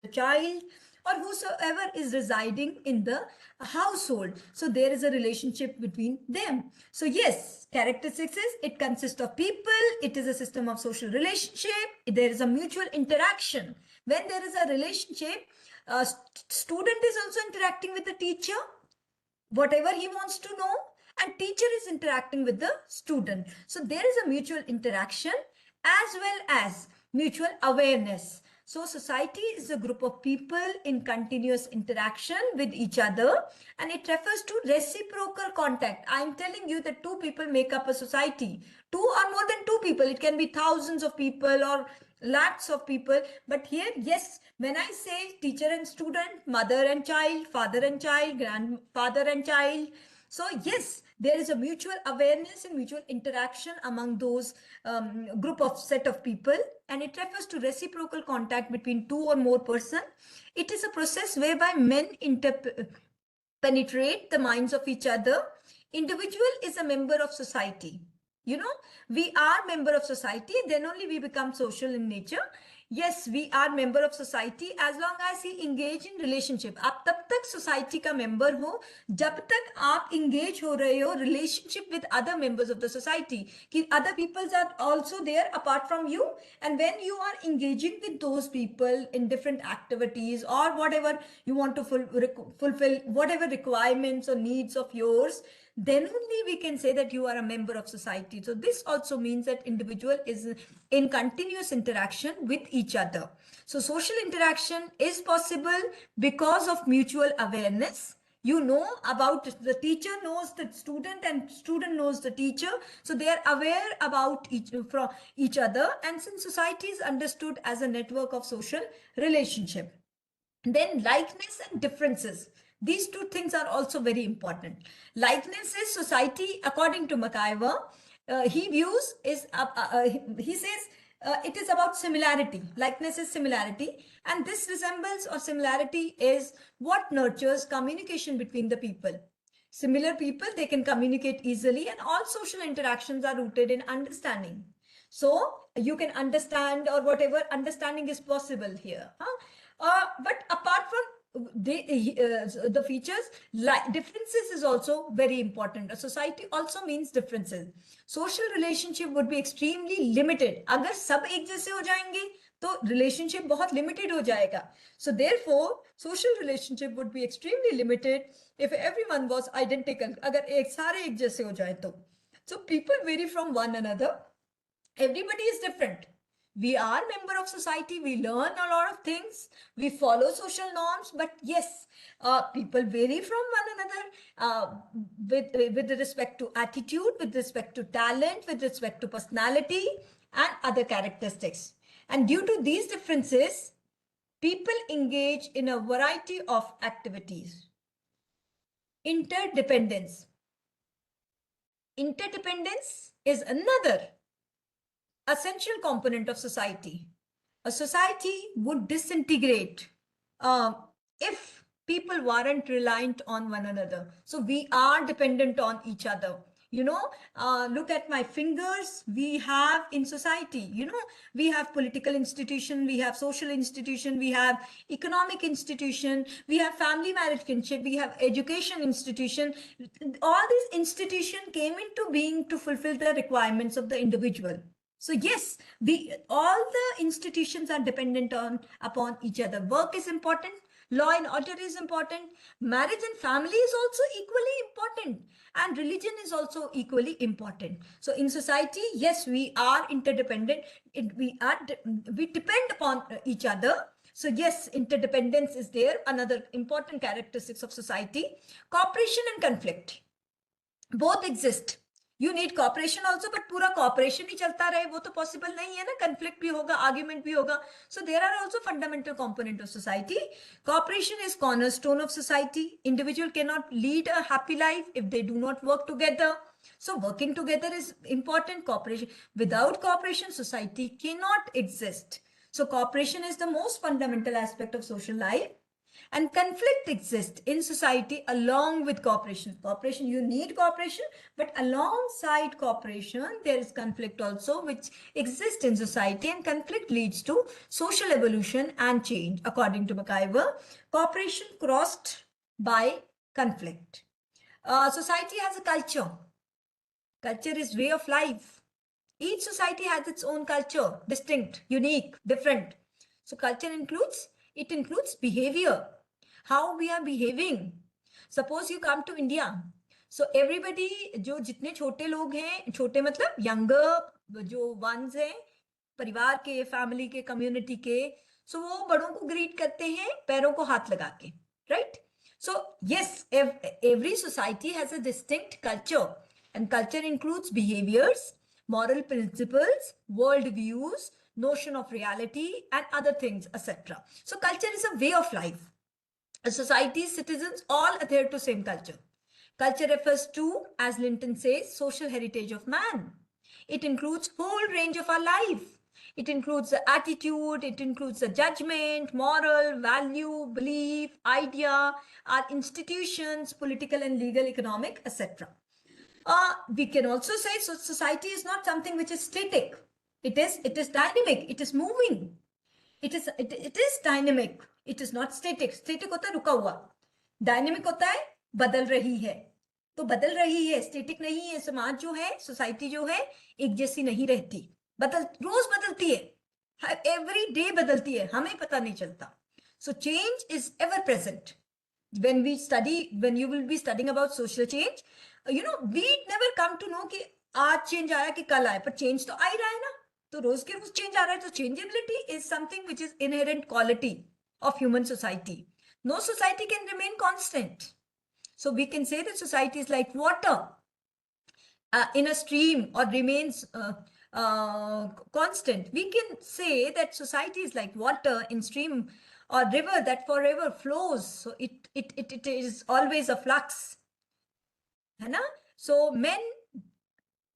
the child, or whosoever is residing in the household. So there is a relationship between them. So yes, characteristics is it consists of people, it is a system of social relationship, there is a mutual interaction. When there is a relationship, a student is also interacting with the teacher, whatever he wants to know, and teacher is interacting with the student. So there is a mutual interaction as well as mutual awareness. So society is a group of people in continuous interaction with each other, and it refers to reciprocal contact. I'm telling you that two people make up a society. Two or more than two people. It can be thousands of people or lakhs of people. But here, yes, when I say teacher and student, mother and child, father and child, grandfather and child, so yes, there is a mutual awareness and mutual interaction among those group of set of people, and it refers to reciprocal contact between two or more person. It is a process whereby men penetrate the minds of each other. Individual is a member of society. You know, we are member of society, then only we become social in nature. Yes, we are member of society as long as he engage in relationship. आप तब तक society का member हो जब तक आप engage हो रहे हो relationship with other members of the society, कि other peoples are also there apart from you, and when you are engaging with those people in different activities or whatever you want to fulfill whatever requirements or needs of yours, then only we can say that you are a member of society. So this also means that individual is in continuous interaction with each other. So social interaction is possible because of mutual awareness. You know about the teacher knows the student and student knows the teacher, so they are aware about from each other, and since society is understood as a network of social relationship. Then likeness and differences. These two things are also very important. Likeness is society, according to McIver, he views is, he says it is about similarity. Likeness is similarity. And this resemblance or similarity is what nurtures communication between the people. Similar people, they can communicate easily, and all social interactions are rooted in understanding. So you can understand, or whatever understanding is possible here. Huh? But apart from the features, differences is also very important. A society also means differences. Social relationship would be extremely limited. अगर सब एक जैसे हो जाएंगे तो relationship बहुत limited हो जाएगा. So therefore, social relationship would be extremely limited if everyone was identical. अगर एक सारे एक जैसे हो जाए तो. So people vary from one another. Everybody is different. We are member of society, we learn a lot of things, we follow social norms, but yes, people vary from one another with respect to attitude, with respect to talent, with respect to personality and other characteristics. And due to these differences, people engage in a variety of activities. Interdependence. Interdependence is another essential component of society. A society would disintegrate if people weren't reliant on one another. So we are dependent on each other. You know, look at my fingers. We have in society, you know, we have political institution, we have social institution, we have economic institution, we have family marriage kinship, we have education institution. All these institutions came into being to fulfill the requirements of the individual. So yes, all the institutions are dependent upon each other. Work is important, law and order is important, marriage and family is also equally important, and religion is also equally important. So in society, yes, we are interdependent. We depend upon each other. So yes, interdependence is there. Another important characteristics of society. Cooperation and conflict both exist. You need cooperation also, but पूरा cooperation ही चलता रहे वो तो possible नहीं है ना. Conflict भी होगा, argument भी होगा. So there are also fundamental component of society. Cooperation is cornerstone of society. Individual cannot lead a happy life if they do not work together. So working together is important. Cooperation. Without cooperation, society cannot exist. So cooperation is the most fundamental aspect of social life. And conflict exists in society along with cooperation. Cooperation, you need cooperation, but alongside cooperation, there is conflict also, which exists in society, and conflict leads to social evolution and change. According to McIver, cooperation crossed by conflict. Society has a culture. Culture is way of life. Each society has its own culture, distinct, unique, different. So culture includes behavior, how we are behaving. Suppose you come to India. So everybody, जो जितने छोटे लोग हैं, छोटे मतलब younger जो ones हैं, परिवार के, फैमिली के, कम्युनिटी के, सो वो बड़ों को ग्रीट करते हैं पैरों को हाथ लगा के, right? So yes, every society has a distinct culture, and culture includes behaviors, moral principles, world views, notion of reality, and other things, etc. So culture is a way of life. A society's citizens all adhere to same culture. Culture refers to, as Linton says, social heritage of man. It includes whole range of our life. It includes the attitude, it includes the judgment, moral, value, belief, idea, our institutions, political and legal, economic, etc. We can also say so society is not something which is static. It is dynamic. It is moving. It is dynamic. It is not static. Static होता है रुका हुआ. Dynamic होता है बदल रही है. तो बदल रही है, स्टेटिक नहीं है. समाज जो है, सोसाइटी जो है, एक जैसी नहीं रहती. रोज बदलती है. एवरी डे बदलती है. हमें पता नहीं चलता. So change is ever present. When you will be studying about social change, we never come to know कि आज change आया कि कल आया, पर change तो आ ही रहा है ना. तो रोज के रोज change आ रहा है. तो changeability is something which is inherent quality of human society. No society can remain constant. So we can say that society is like water in a stream, or remains constant. We can say that society is like water in stream or river that forever flows. So it is always a flux. है ना? So men,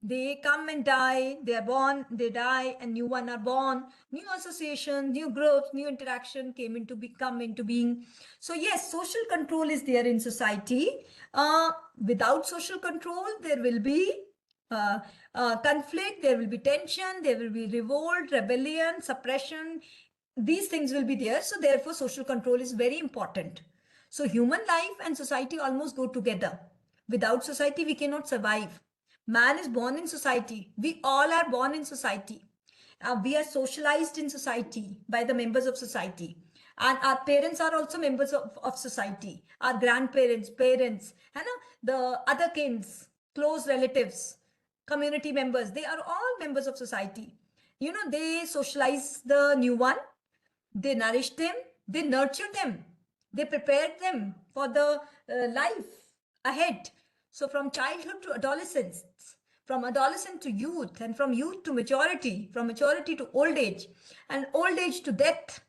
they come and die, they are born, they die, and new one are born. New associations, new groups, new interaction come into being. So yes, social control is there in society. Without social control, there will be conflict, there will be tension, there will be revolt, rebellion, suppression. These things will be there. So therefore, social control is very important. So human life and society almost go together. Without society, we cannot survive. Man is born in society. We all are born in society. We are socialized in society by the members of society. And our parents are also members of society. Our grandparents, parents, the other kins, close relatives, community members, they are all members of society. They socialize the new one. They nourish them. They nurture them. They prepare them for the life ahead. So from childhood to adolescence, from adolescent to youth, and from youth to maturity, from maturity to old age, and old age to death,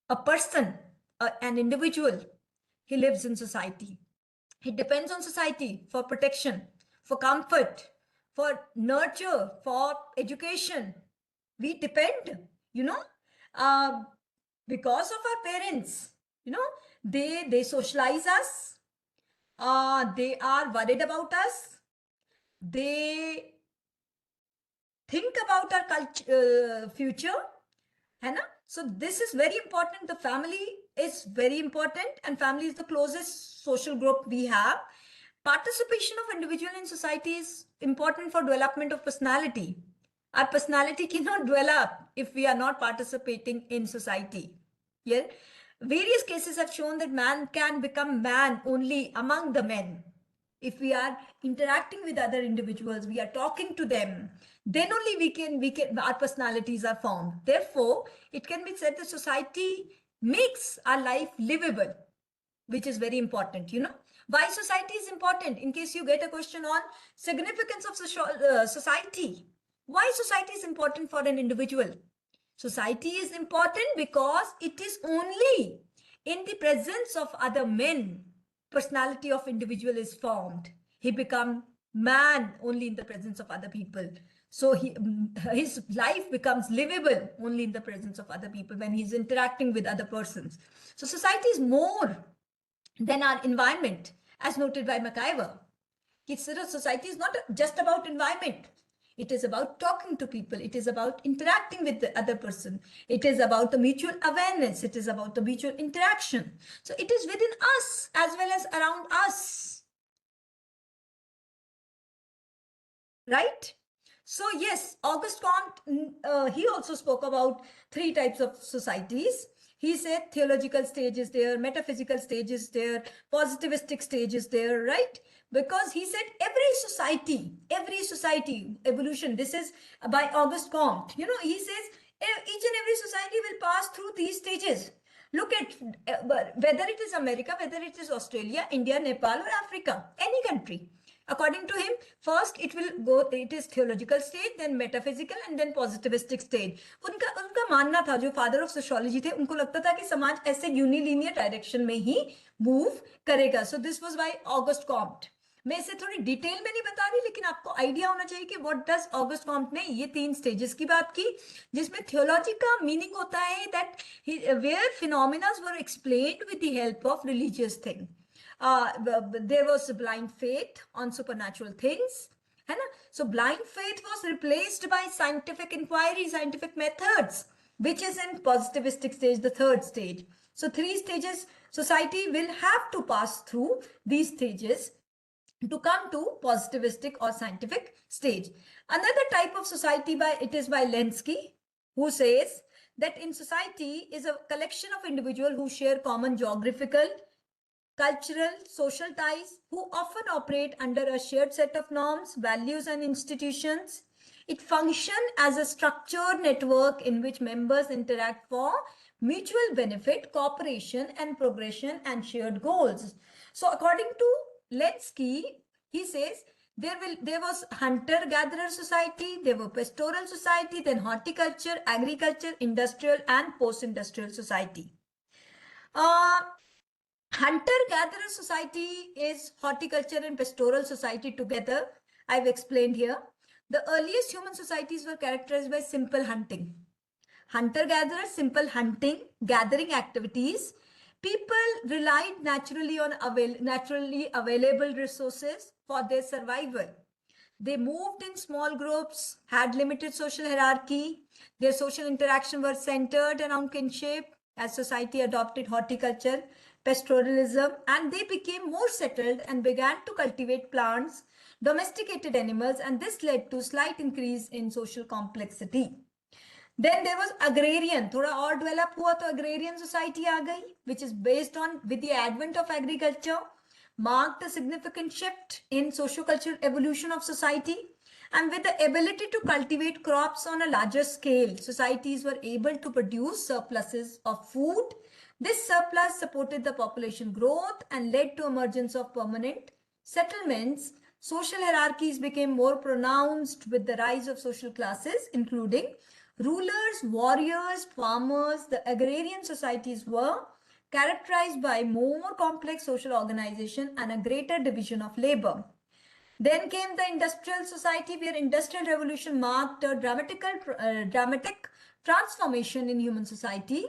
a person, an individual, he lives in society. He depends on society for protection, for comfort, for nurture, for education. We depend, because of our parents, they socialize us. They are worried about us. They think about our culture, future. So this is very important. The family is very important, and family is the closest social group we have. Participation of individual in society is important for development of personality. Our personality cannot develop if we are not participating in society. Yeah? Various cases have shown that man can become man only among the men. If we are interacting with other individuals, we are talking to them, then only we can our personalities are formed. Therefore, it can be said that society makes our life livable, which is very important. Why society is important? In case you get a question on significance of society, why society is important for an individual? Society is important because it is only in the presence of other men personality of individual is formed. He become man only in the presence of other people. So his life becomes livable only in the presence of other people when he's interacting with other persons. So society is more than our environment, as noted by MacIver. Society is not just about environment. It is about talking to people. It is about interacting with the other person. It is about the mutual awareness. It is about the mutual interaction. So it is within us as well as around us. Right? So yes, Auguste Comte, he also spoke about three types of societies. He said theological stage is there, metaphysical stage is there, positivistic stage is there, right? Because he said every society, evolution, this is by Auguste Comte. You know, he says each and every society will pass through these stages. Look at whether it is America, whether it is Australia, India, Nepal, or Africa, any country. According to him, first it is theological stage, then metaphysical, and then positivistic stage. उनका मानना था, जो father of sociology थे, उनको लगता था कि समाज ऐसे यूनिलीनियर डायरेक्शन में ही मूव करेगा. So this was by August Comte. मैं इसे थोड़ी डिटेल में नहीं बता रही, लेकिन आपको आइडिया होना चाहिए कि व्हाट डज ऑगस्ट कॉम्ट ने ये 3 स्टेजेस की बात की, जिसमें थियोलॉजी का मीनिंग होता है that where phenomena were explained with the help of religious thing. There was blind faith on supernatural things, है ना? So blind faith was replaced by scientific inquiry, scientific methods, which is in positivistic stage, the third stage. So 3 stages, society will have to pass through these stages to come to positivistic or scientific stage. Another type of society is by Lenski, who says that in society is a collection of individuals who share common geographical, cultural, social ties, who often operate under a shared set of norms, values, and institutions. It functions as a structured network in which members interact for mutual benefit, cooperation, and progression and shared goals. So according to Lenski, he says there was hunter-gatherer society, there were pastoral society, then horticulture, agriculture, industrial, and post-industrial society. Hunter-gatherer society is horticulture and pastoral society together. I've explained here. The earliest human societies were characterized by simple hunting. Hunter-gatherer, simple hunting, gathering activities. People relied naturally on naturally available resources for their survival. They moved in small groups, had limited social hierarchy. Their social interaction were centered around kinship. As society adopted horticulture, pastoralism, and they became more settled and began to cultivate plants, domesticated animals, and this led to slight increase in social complexity. Then there was agrarian, थोड़ा और develop हुआ तो agrarian society आ गई, which is based on, with the advent of agriculture, marked a significant shift in socio-cultural evolution of society. And with the ability to cultivate crops on a larger scale, societies were able to produce surpluses of food. This surplus supported the population growth and led to emergence of permanent settlements. Social hierarchies became more pronounced with the rise of social classes, including rulers, warriors, farmers. The agrarian societies were characterized by more complex social organization and a greater division of labor. Then came the industrial society, where industrial revolution marked a dramatic transformation in human society.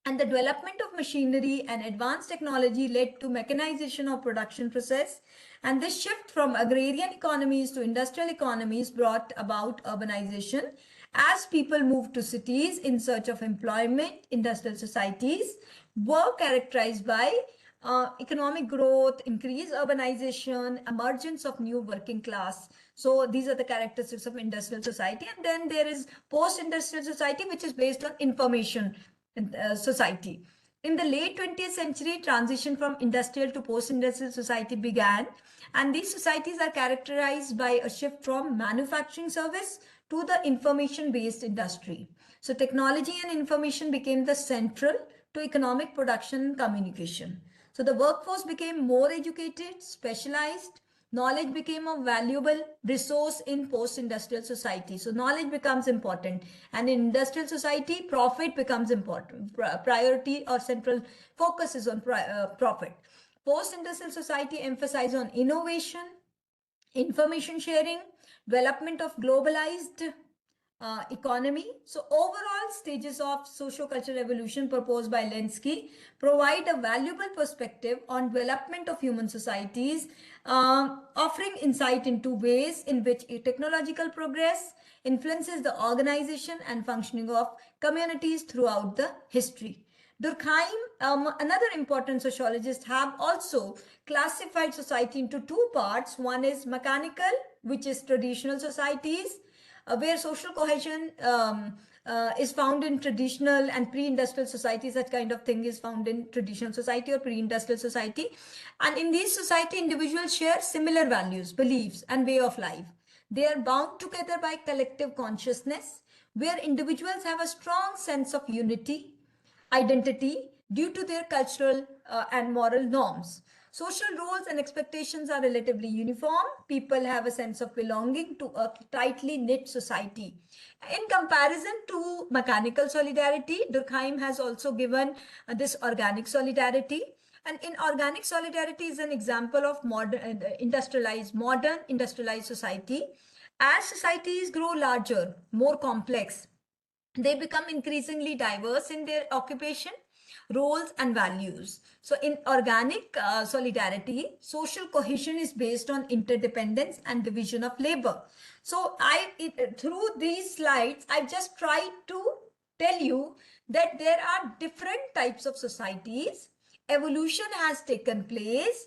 And the development of machinery and advanced technology led to mechanization of production process. And this shift from agrarian economies to industrial economies brought about urbanization. As people moved to cities in search of employment, industrial societies were characterized by economic growth, increased urbanization, emergence of new working class. So these are the characteristics of industrial society. And then there is post-industrial society, which is based on information society. In the late 20th century, transition from industrial to post-industrial society began, and these societies are characterized by a shift from manufacturing service to the information-based industry. So technology and information became the central to economic production and communication. So the workforce became more educated, specialized. Knowledge became a valuable resource in post-industrial society. So knowledge becomes important. And in industrial society, profit becomes important. Priority or central focus is on profit. Post-industrial society emphasizes on innovation, information sharing, development of globalized economy. So overall stages of socio-cultural evolution proposed by Lenski provide a valuable perspective on development of human societies, offering insight into ways in which technological progress influences the organization and functioning of communities throughout the history. Durkheim, another important sociologist, have also classified society into two parts. One is mechanical, which is traditional societies, where social cohesion is found in traditional and pre-industrial societies. That kind of thing is found in traditional society or pre-industrial society. And in these society, individuals share similar values, beliefs, and way of life. They are bound together by collective consciousness, where individuals have a strong sense of unity, identity due to their cultural and moral norms. Social roles and expectations are relatively uniform. People have a sense of belonging to a tightly knit society. In comparison to mechanical solidarity, Durkheim has also given this organic solidarity. And in organic solidarity is an example of modern industrialized society. As societies grow larger, more complex, they become increasingly diverse in their occupation, roles, and values. So in organic solidarity, social cohesion is based on interdependence and division of labor. So through these slides, I've just tried to tell you that there are different types of societies. Evolution has taken place.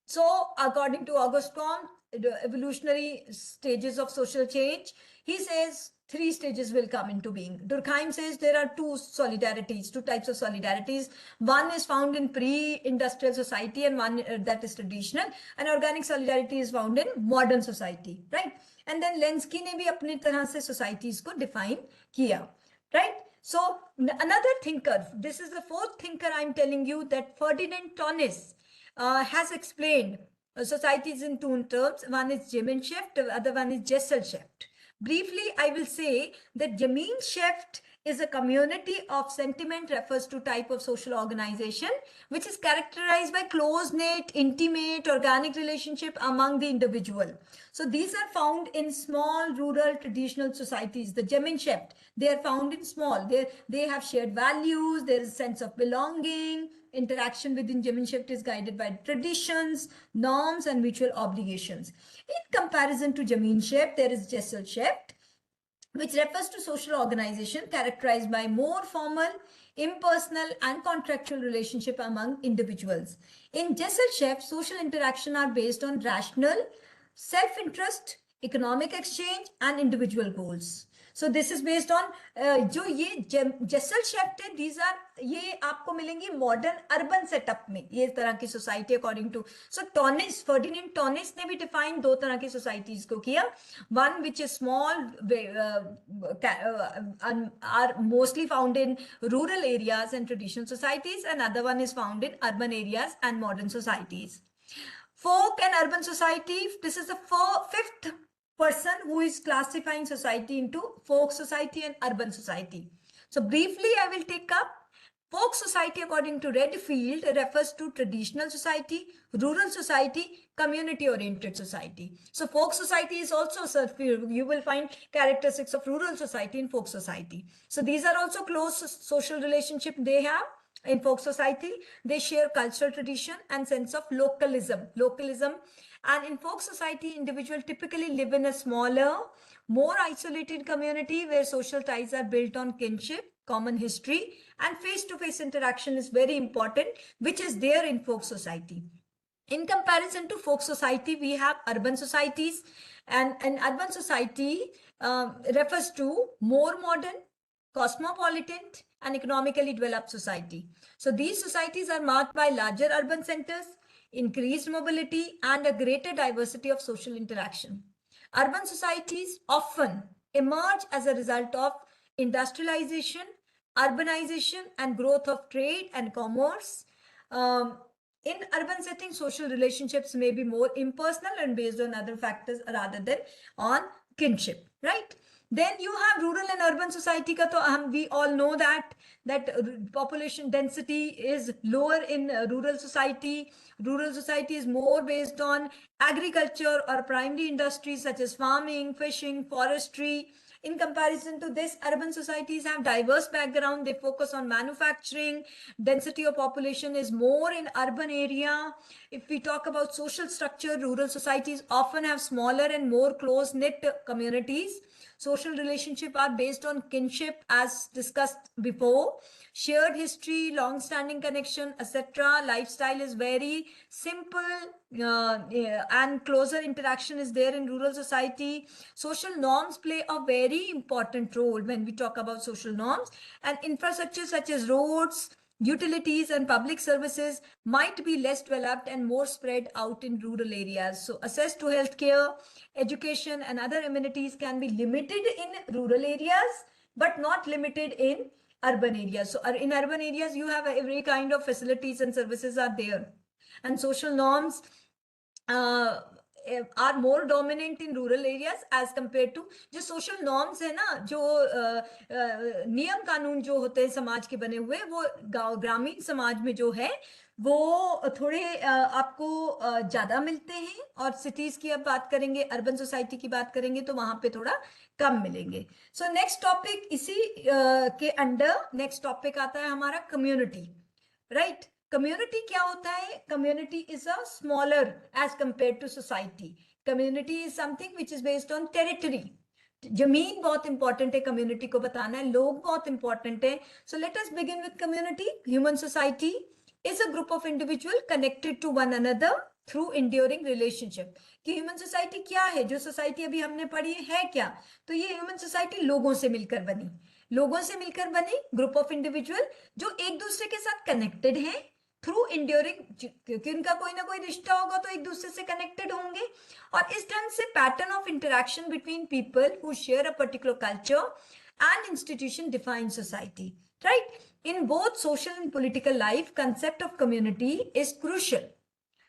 So, according to Auguste Comte, the evolutionary stages of social change, he says three stages will come into being. Durkheim says there are two solidarities, two types of solidarities. One is found in pre-industrial society and one that is traditional. And organic solidarity is found in modern society, right? And then Lenski ने भी अपनी तरह से societies को define किया, right? So another thinker, this is the fourth thinker I'm telling you, that Ferdinand Tönnies has explained societies in two terms. One is Gemeinschaft, the other one is Gesellschaft. Briefly, I will say that Gemeinschaft is a community of sentiment, refers to type of social organization which is characterized by close-knit, intimate, organic relationship among the individual. So these are found in small, rural, traditional societies. The Gemeinschaft, they are found in small. They have shared values, there is a sense of belonging. Interaction within Gemeinschaft is guided by traditions, norms, and mutual obligations. In comparison to Gemeinschaft, there is Gesellschaft, which refers to social organization characterized by more formal, impersonal, and contractual relationship among individuals. In Gesellschaft, social interaction are based on rational self-interest, economic exchange, and individual goals. So this is based on जो ये Gesellschaft है, these are ये आपको मिलेंगी modern urban setup में, ये तरह की society according to. So Tonnies, Ferdinand Tonnies ने भी डिफाइन दो तरह की सोसाइटीज को किया. One which is small, are mostly found in rural areas and traditional societies, and other one is found in urban areas and modern societies. Folk and urban society, this is the fifth person who is classifying society into folk society and urban society. So briefly, I will take up folk society according to Redfield refers to traditional society, rural society, community-oriented society. So folk society is also, you will find characteristics of rural society in folk society. So these are also close social relationship they have. In folk society, they share cultural tradition and sense of localism. And in folk society, individuals typically live in a smaller, more isolated community where social ties are built on kinship, common history, and face-to-face interaction is very important, which is there in folk society. In comparison to folk society, we have urban societies, and an urban society refers to more modern, cosmopolitan, and economically developed society. So these societies are marked by larger urban centers, increased mobility, and a greater diversity of social interaction. Urban societies often emerge as a result of industrialization, urbanization, and growth of trade and commerce. In urban settings, social relationships may be more impersonal and based on other factors rather than on kinship, right? Then you have rural and urban society ka to we all know that population density is lower in rural society. Rural society is more based on agriculture or primary industries such as farming, fishing, forestry. In comparison to this, urban societies have diverse background. They focus on manufacturing. Density of population is more in urban area. If we talk about social structure, rural societies often have smaller and more close-knit communities. Social relationships are based on kinship, as discussed before. Shared history, long-standing connection, etc. Lifestyle is very simple, and closer interaction is there in rural society. Social norms play a very important role when we talk about social norms, and infrastructure such as roads, utilities and public services might be less developed and more spread out in rural areas. So access to healthcare, education and other amenities can be limited in rural areas but not limited in urban areas. So in urban areas you have every kind of facilities and services are there, and social norms are more dominant in rural areas as compared to जो social norms है ना, जो नियम कानून जो होते हैं समाज के बने हुए, वो ग्रामीण समाज में जो है वो थोड़े आपको ज्यादा मिलते हैं, और सिटीज की अब बात करेंगे, अर्बन सोसाइटी की बात करेंगे तो वहां पे थोड़ा कम मिलेंगे. सो नेक्स्ट टॉपिक, इसी के अंडर नेक्स्ट टॉपिक आता है हमारा कम्युनिटी. राइट, कम्युनिटी क्या होता है? Community is a smaller as compare to society. Community is something which is based on territory. जमीन बहुत इंपॉर्टेंट है कम्युनिटी को बताना है, लोग बहुत इंपॉर्टेंट है. So let us begin with community. Human society is a group of individual connected to one another through enduring relationship. कि ह्यूमन सोसाइटी क्या है? जो सोसाइटी अभी हमने पढ़ी है क्या? तो ये ह्यूमन सोसाइटी लोगों से मिलकर बनी, लोगों से मिलकर बनी ग्रुप ऑफ इंडिविजुअल जो एक दूसरे के साथ कनेक्टेड हैं थ्रू इंड्योरिंग, क्योंकि उनका कोई ना कोई रिश्ता होगा तो एक दूसरे से कनेक्टेड होंगे. और इस ढंग से pattern of interaction between people who share a particular culture and institution define society. Right, in both social and political life, concept of community is crucial.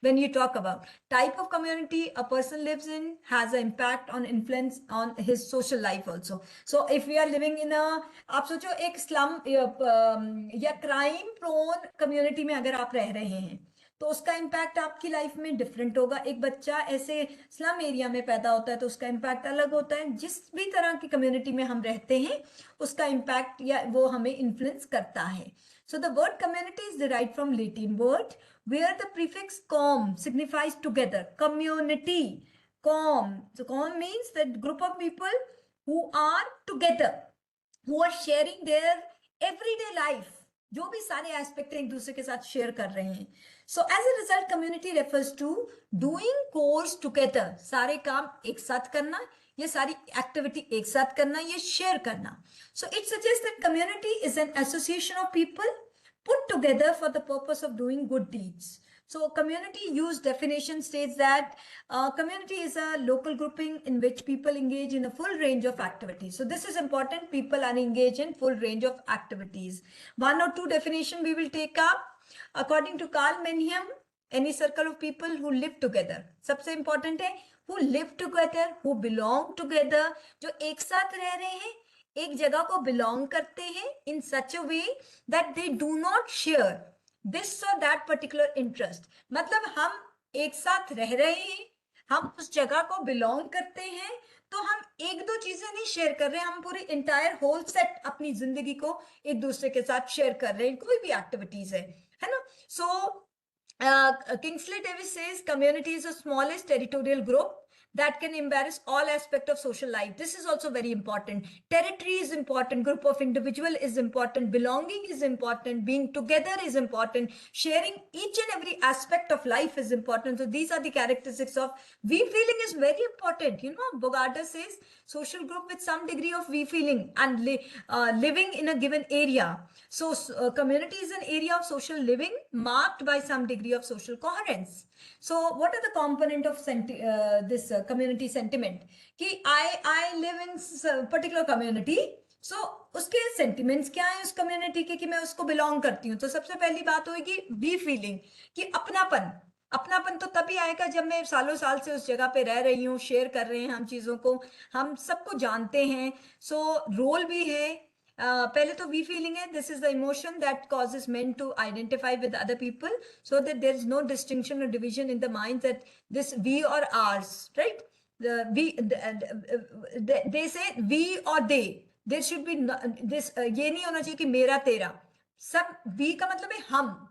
When you talk about type of community a person lives in has an impact on influence on his social life also. So if we are living in a, आप सोचो एक slum या crime prone community में अगर आप रह रहे हैं तो उसका इम्पैक्ट आपकी लाइफ में डिफरेंट होगा. एक बच्चा ऐसे स्लम एरिया में पैदा होता है तो उसका इम्पैक्ट अलग होता है. जिस भी तरह की कम्युनिटी में हम रहते हैं उसका इम्पैक्ट या वो हमें इन्फ्लुएंस करता है. So the word community is derived from Latin word where the prefix com signifies together. Community, com. So com means that group of people who are together, who are sharing their everyday life. जो भी सारे aspect एक दूसरे के साथ share कर रहे हैं. So as a result community refers to doing course together. सारे काम एक साथ करना, ये सारी एक्टिविटी एक साथ करना, ये शेयर करना. So it suggest that community is an association of people put together for the purpose of doing good deeds. So community use definition states that community is a local grouping in which people engage in a full range of activities. So this is important. People are engaged in full range of activities. One or two definition we will take up. According to Carl Mencius, any circle of people who live together. सबसे important है who live together, who belong together, जो एक साथ रह रहे हैं, एक जगह को बिलोंग करते हैं in such a way that they do not share this or that particular interest. मतलब हम एक साथ रह रहे हैं, हम उस जगह को बिलोंग करते हैं, तो हम एक दो चीजें नहीं शेयर कर रहे हैं, हम पूरी इंटायर होल सेट अपनी जिंदगी को एक दूसरे के साथ शेयर कर रहे हैं, कोई भी एक्टिविटीज है ना. So Kingsley Davis says community is the smallest territorial group that can embrace all aspects of social life. This is also very important. Territory is important, group of individual is important, belonging is important, being together is important, sharing each and every aspect of life is important. So these are the characteristics of we feeling is very important. You know, Bogarder says social group with some degree of we feeling and living in a given area. So community is an area of social living marked by some degree of social coherence. So what are the component of this community sentiment? कि I live in particular community. So उसके sentiments क्या है उस community के कि मैं उसको belong करती हूँ. तो सबसे पहली बात होगी be feeling कि अपनापन. अपनापन तो तभी आएगा जब मैं सालों साल से उस जगह पे रह रही हूँ, शेयर कर रहे हैं हम चीजों को, हम सबको जानते हैं। सो रोल भी है। पहले तो वी फीलिंग है, this is the emotion that causes men to identify with other people so that there is no distinction or division in the mind that this we or ours, right? We, they say we or they, there should be this, ये नहीं होना चाहिए कि मेरा तेरा, सब we का मतलब है हम।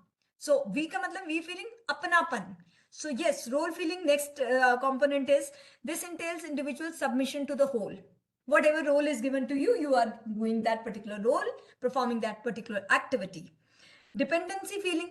So V का मतलब V feeling अपनापन. So yes, role feeling next component is this entails individual submission to the whole. Whatever role is given to you, you are doing that particular role, performing that particular activity. Dependency feeling,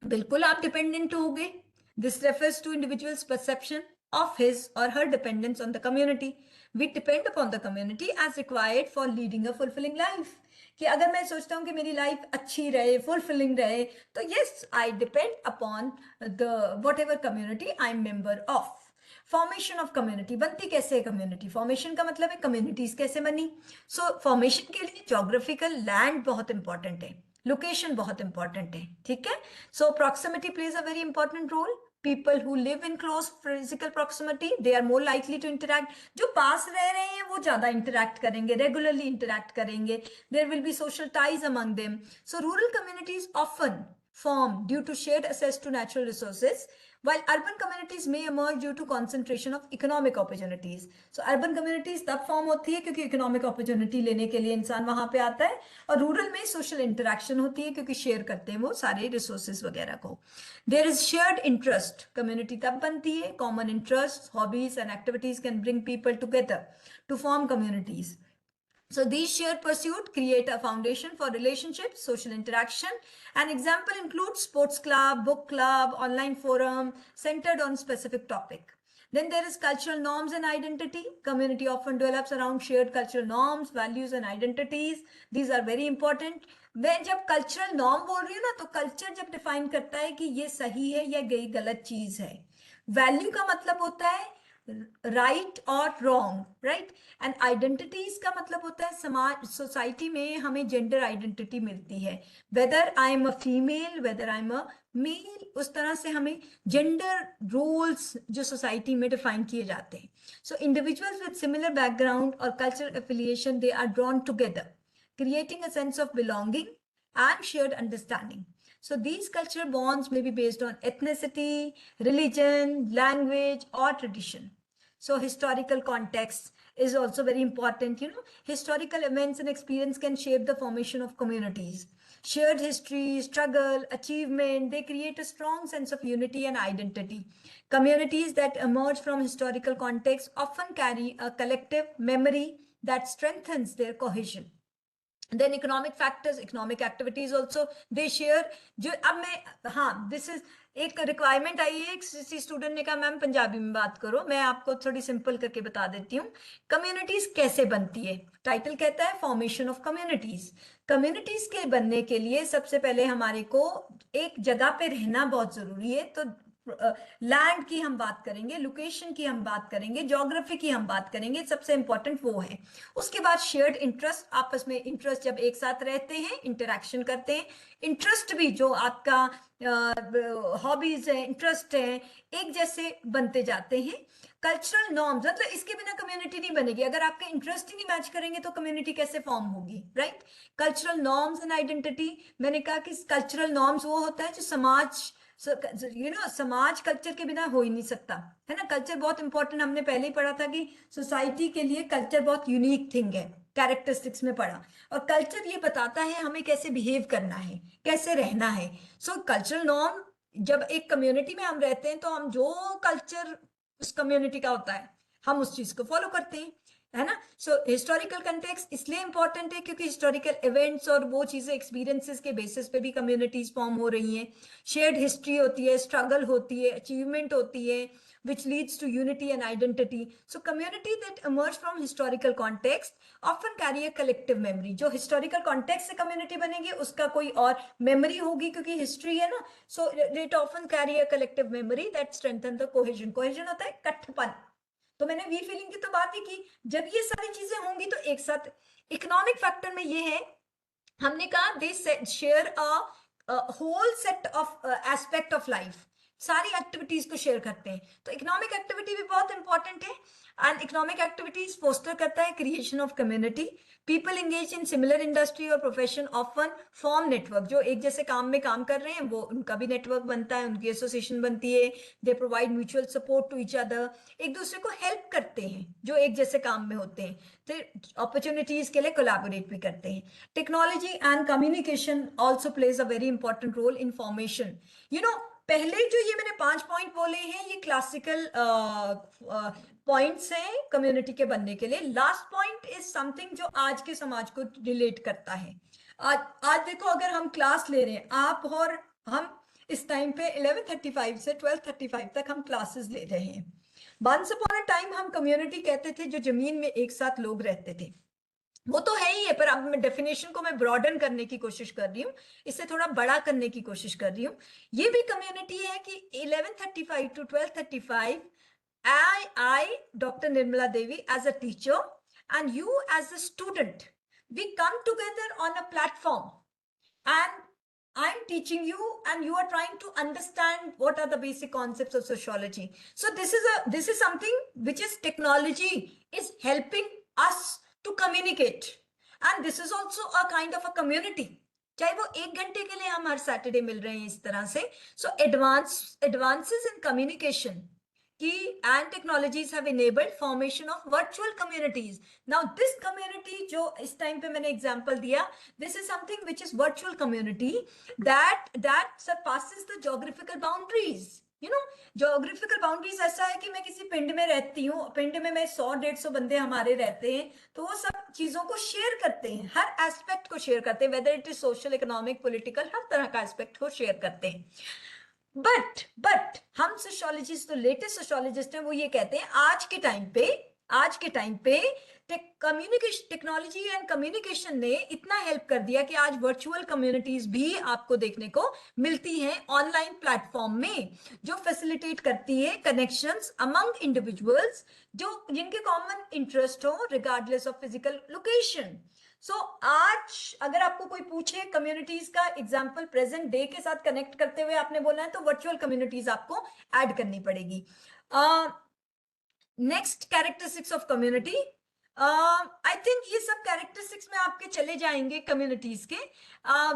बिल्कुल आप dependent होगे. This refers to individual's perception of his or her dependence on the community. We depend upon the community as required for leading a fulfilling life. कि अगर मैं सोचता हूँ कि मेरी लाइफ अच्छी रहे, फुलफिलिंग रहे, तो yes I depend upon the what ever community I am member of. Formation of community, बनती कैसे है कम्युनिटी? फॉर्मेशन का मतलब है कम्युनिटीज कैसे बनी. सो फॉर्मेशन के लिए ज्योग्राफिकल लैंड बहुत इंपॉर्टेंट है, लोकेशन बहुत इंपॉर्टेंट है, ठीक है. So proximity plays a very important role. People who live in close physical proximity, they are more likely to interact. जो पास रह रहे हैं वो ज्यादा interact करेंगे, regularly interact करेंगे. There will be social ties among them. So rural communities often form due to shared access to natural resources, while urban communities may emerge due to concentration of economic opportunities. So urban communities तब form होती है क्योंकि economic opportunity लेने के लिए इंसान वहां पे आता है, और रूरल में social interaction होती है क्योंकि शेयर करते हैं वो सारे resources वगैरह को. There is shared interest. Community तब बनती है, common interests, hobbies and activities can bring people together to form communities. So these shared pursuits create a foundation for relationships, social interaction. An example includes sports club, book club, online forum centered on specific topic. Then there is cultural norms and identity. Community often develops around shared cultural norms, values and identities. These are very important. मैं जब cultural norm बोल रही हूँ ना, तो culture जब define करता है कि ये सही है या ये गलत चीज है. वैल्यू का मतलब होता है राइट और रॉन्ग, राइट. एंड आइडेंटिटीज का मतलब होता है समाज, सोसाइटी में हमें जेंडर आइडेंटिटी मिलती है, whether I am a female, whether I am a male, उस तरह से हमें जेंडर रोल्स जो सोसाइटी में डिफाइन किए जाते हैं. So individuals with similar background और cultural affiliation, they are drawn together, creating a sense of belonging and shared understanding. So these cultural bonds may be based on ethnicity, religion, language, or tradition. So historical context is also very important. You know, historical events and experience can shape the formation of communities. Shared history, struggle, achievement, they create a strong sense of unity and identity. Communities that emerge from historical context often carry a collective memory that strengthens their cohesion. Then economic factors, economic activities also they share. जो अब मैं, हाँ, this is एक requirement आई है, किसी student ने कहा ma'am Punjabi में बात करो, मैं आपको थोड़ी सिंपल करके बता देती हूँ. कम्युनिटीज कैसे बनती है? टाइटल कहता है फॉर्मेशन ऑफ कम्युनिटीज. कम्युनिटीज के बनने के लिए सबसे पहले हमारे को एक जगह पे रहना बहुत जरूरी है. तो लैंड की हम बात करेंगे, लोकेशन की हम बात करेंगे, ज्योग्राफी की हम बात करेंगे, सबसे इंपॉर्टेंट वो है. उसके बाद शेयर्ड इंटरेस्ट, आपस में इंटरेस्ट जब एक साथ रहते हैं, इंटरेक्शन करते हैं, इंटरेस्ट भी जो आपका हॉबीज है, इंटरेस्ट है, एक जैसे बनते जाते हैं. कल्चरल नॉर्म्स, मतलब इसके बिना कम्युनिटी नहीं बनेगी. अगर आपके इंटरेस्ट ही नहीं मैच करेंगे तो कम्युनिटी कैसे फॉर्म होगी, right? Cultural norms and identity, मैंने कहा कि कल्चरल नॉर्म्स वो होता है जो समाज, समाज कल्चर के बिना हो ही नहीं सकता, है ना. कल्चर बहुत इंपॉर्टेंट, हमने पहले ही पढ़ा था कि सोसाइटी के लिए कल्चर बहुत यूनिक थिंग है, कैरेक्टरिस्टिक्स में पढ़ा. और कल्चर ये बताता है हमें कैसे बिहेव करना है, कैसे रहना है. सो कल्चरल नॉर्म, जब एक कम्युनिटी में हम रहते हैं तो हम जो कल्चर उस कम्युनिटी का होता है हम उस चीज को फॉलो करते हैं, है ना. सो हिस्टोरिकल कंटेक्स्ट इसलिए इंपॉर्टेंट है क्योंकि हिस्टोरिकल इवेंट्स और वो चीजें एक्सपीरियंसेस के बेसिस पे भी कम्युनिटीज फॉर्म हो रही हैं. शेयर्ड हिस्ट्री होती है, स्ट्रगल होती है, अचीवमेंट होती है, which leads to unity and identity. So community that emerge from historical context often carry a collective memory. जो historical context से community बनेगी उसका कोई और memory होगी क्योंकि history है ना. So it often carry a collective memory that strengthen the cohesion. Cohesion होता है इकट्ठपन. तो मैंने वी फीलिंग की तो बात ही की. जब ये सारी चीजें होंगी तो एक साथ. इकोनॉमिक फैक्टर में ये है, हमने कहा they share a whole set of aspect of life. सारी एक्टिविटीज को शेयर करते हैं। तो इकोनॉमिक एक्टिविटी भी बहुत इंपॉर्टेंट है। एंड इकोनॉमिक एक्टिविटीज फोस्टर करता है creation of community. People engage in similar industry और प्रोफेशन ऑफन फॉर्म नेटवर्क। जो एक जैसे काम में काम कर रहे हैं वो उनका भी नेटवर्क बनता है, उनकी एसोसिएशन बनती है। They provide mutual support to each other, एक दूसरे को हेल्प करते हैं जो एक जैसे काम में होते हैं। तो अपॉर्चुनिटीज के लिए कोलैबोरेट भी करते हैं। Technology and communication also plays a very important role in formation. पहले जो ये मैंने 5 पॉइंट बोले हैं ये क्लासिकल पॉइंट्स हैं कम्युनिटी के बनने के लिए। लास्ट पॉइंट इज समथिंग जो आज के समाज को रिलेट करता है। आज देखो, अगर हम क्लास ले रहे हैं, आप और हम इस टाइम पे 11:35 से 12:35 तक हम क्लासेस ले रहे हैं। वंस अपॉन अ टाइम हम कम्युनिटी कहते थे जो जमीन में एक साथ लोग रहते थे। वो तो है ही है, पर अब मैं डेफिनेशन को मैं ब्रॉडन करने की कोशिश कर रही हूँ, इससे थोड़ा बड़ा करने की कोशिश कर रही हूँ। ये भी कम्युनिटी है कि 11:35 to 12:35 I, Dr. Nirmala Devi, as a teacher, and you as a student, we come together on a platform, and I'm teaching you, and you are trying to understand what are the basic concepts of sociology. So this is something which is technology is helping us to communicate, and this is also a kind of a community. चाहे वो 1 घंटे के लिए हम हर Saturday मिल रहे हैं इस तरह से। So advances in communication and technologies have enabled formation of virtual communities. Now this community जो इस टाइम पे मैंने एग्जांपल दिया, this is something which is virtual community that surpasses the geographical boundaries. geographical boundaries ऐसा है कि मैं किसी पिंड में रहती हूँ, पिंड में मैं 100-150 बंदे हमारे रहते हैं, तो वो सब चीजों को शेयर करते हैं, हर एस्पेक्ट को शेयर करते हैं, whether it is social, economic, political, हर तरह का एस्पेक्ट को शेयर करते हैं। बट हम सोशियोलॉजिस्ट, तो लेटेस्ट सोशियोलॉजिस्ट हैं, वो ये कहते हैं आज के टाइम पे कम्युनिकेशन, टेक्नोलॉजी एंड कम्युनिकेशन ने इतना हेल्प कर दिया कि आज वर्चुअल कम्युनिटीज भी आपको देखने को मिलती हैं ऑनलाइन प्लेटफॉर्म में, जो फैसिलिटेट करती है कनेक्शंस अमंग इंडिविजुअल्स जो जिनके कॉमन इंटरेस्ट हो रिगार्डलेस ऑफ फिजिकल लोकेशन। सो आज अगर आपको कोई पूछे कम्युनिटीज का एग्जांपल प्रेजेंट डे के साथ कनेक्ट करते हुए आपने बोलना है, तो वर्चुअल कम्युनिटीज आपको ऐड करनी पड़ेगी। Next characteristics of community, I think ये सब कैरेक्टरिस्टिक्स में आपके चले जाएंगे कम्युनिटीज के।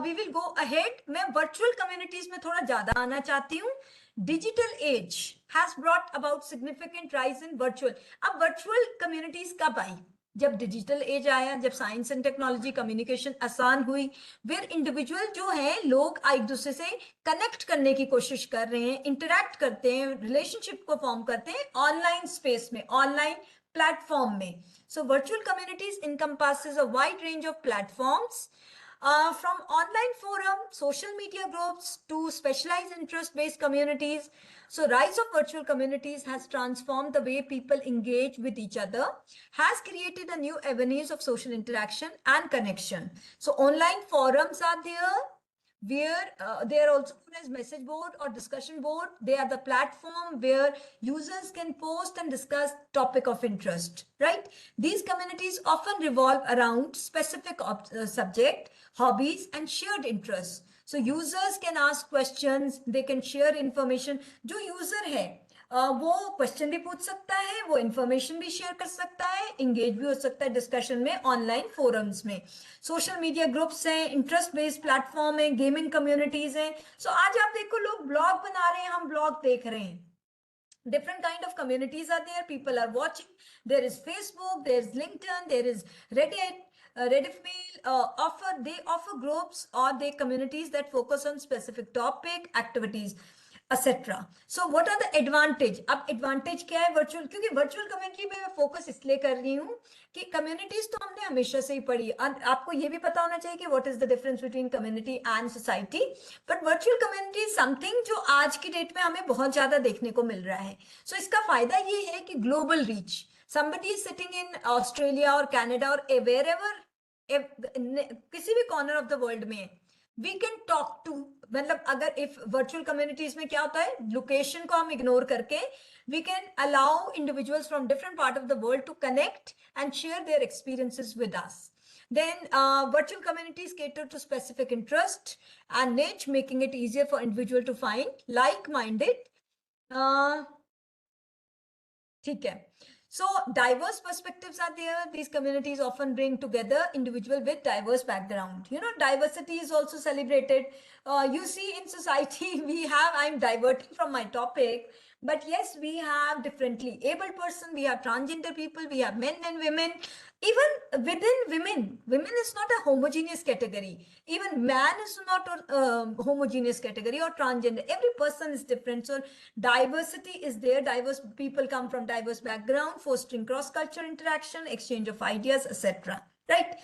We will go ahead. मैं वर्चुअल कम्युनिटीज में थोड़ा ज्यादा आना चाहती हूँ। Digital age has brought about significant rise in virtual. अब वर्चुअल कम्युनिटीज कब आई? जब डिजिटल एज आया, जब साइंस एंड टेक्नोलॉजी कम्युनिकेशन आसान हुई, वेयर इंडिविजुअल जो है लोग एक दूसरे से कनेक्ट करने की कोशिश कर रहे हैं, इंटरैक्ट करते हैं, रिलेशनशिप को फॉर्म करते हैं ऑनलाइन स्पेस में, ऑनलाइन प्लेटफॉर्म में। So virtual communities encompasses a wide range of platforms, from online forum, social media groups to specialized interest-based communities. So rise of virtual communities has transformed the way people engage with each other, has created a new avenues of social interaction and connection. So online forums are there, where they are also known as message board or discussion board. They are the platform where users can post and discuss topic of interest, right? These communities often revolve around specific subject, hobbies, and shared interests. So users can ask questions, they can share information. जो user है वो question भी पूछ सकता है, वो information भी share कर सकता है, इंगेज भी हो सकता है डिस्कशन में ऑनलाइन फोरम्स में। सोशल मीडिया ग्रुप्स हैं, इंटरेस्ट बेस्ड प्लेटफॉर्म है, गेमिंग कम्युनिटीज हैं। सो आज आप देखो लोग ब्लॉग बना रहे हैं, हम ब्लॉग देख रहे हैं। Different kind of communities are there, people are watching. There is Facebook, there is LinkedIn, there is Reddit, Rediffmail, they offer groups or they communities that focus on specific topic, activities, etc. So what are the advantage? अब advantage क्या है virtual? क्योंकि virtual community पे मैं focus इसलिए कर रही हूँ कि कम्युनिटीज तो हमने हमेशा से ही पढ़ी, आपको ये भी पता होना चाहिए कि what is the difference between community and society. But virtual community is something जो आज की डेट में हमें बहुत ज्यादा देखने को मिल रहा है। सो इसका फायदा ये है कि global reach, somebody is sitting in Australia और कनाडा और wherever, किसी भी कॉर्नर ऑफ द वर्ल्ड में वी कैन टॉक टू। मतलब अगर इफ वर्चुअल कम्युनिटीज में क्या होता है, लोकेशन को हम इग्नोर करके we can allow individuals from different part of the world to connect and share their experiences with us. Then virtual communities cater to specific interest and niche, making it easier for individual to find like-minded ठीक है. So diverse perspectives are there. These communities often bring together individual with diverse background. You know, diversity is also celebrated. You see in society, I'm diverting from my topic, but yes, we have differently abled person, we have transgender people, we have men and women. Even within women is not a homogeneous category. Even man is not a homogeneous category, or transgender. Every person is different. So diversity is there. Diverse people come from diverse background, fostering cross-cultural interaction, exchange of ideas, etc. Right?